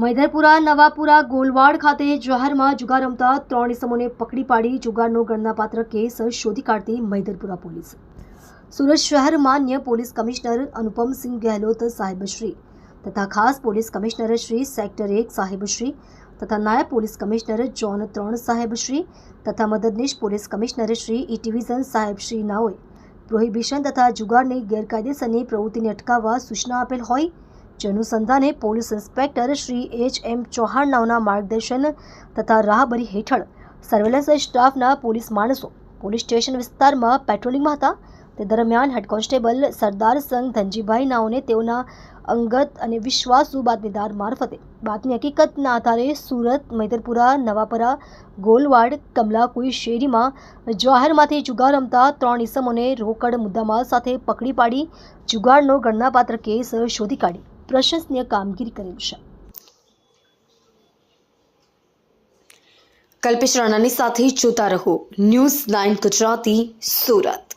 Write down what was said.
મૈદરપુરા નવાપુરા ગોલવાડ ખાતે જાહેરમાં જુગાર રમતા 3 ઇસમોને પકડી પાડી જુગારનો ગણનાપાત્ર કેસ શોધી કાઢતી મૈદરપુરા પોલીસ। સુરત શહેર માન્ય પોલીસ કમિશનર અનુપમસિંહ ગેહલોત સાહેબશ્રી તથા ખાસ પોલીસ કમિશનર શ્રી સેક્ટર 1 સાહેબશ્રી તથા નાયબ પોલીસ કમિશનર ઝોન 3 સાહેબશ્રી તથા મદદનીશ police commissioner Shri E division સાહેબશ્રી નાઓએ પ્રોહિબિશન તથા જુગારની ગેરકાયદેસરની પ્રવૃત્તિને અટકાવવા સૂચના આપેલ હોય જે અનુસંધાને police inspector Shri H.M. Chauhan નાઓના માર્ગદર્શન તથા રાહબરી હેઠળ સર્વેલન્સ સ્ટાફના પોલીસ માણસો પોલીસ સ્ટેશન વિસ્તારમાં પેટ્રોલિંગમાં હતા। તે દરમિયાન હેડ કોન્સ્ટેબલ સરદાર સંઘ ધનજીભાઈ નાઓને તેઓના અંગત અને વિશ્વાસુ બાતમીદાર મારફતે બાતમી હકીકતના આધારે સુરત મૈદરપુરા નવાપરા ગોલવાડ કમલાકુઈ શેરીમાં જાહેરમાંથી જુગાર રમતા 3 ઇસમોને રોકડ મુદ્દામાલ સાથે પકડી પાડી જુગારનો ગણનાપાત્ર કેસ શોધી કાઢી પ્રશંસનીય કામગીરી કરેલ છે। કલ્પેશ રાણાની સાથે જોતા રહો ન્યૂઝ 9 ગુજરાતી સુરત।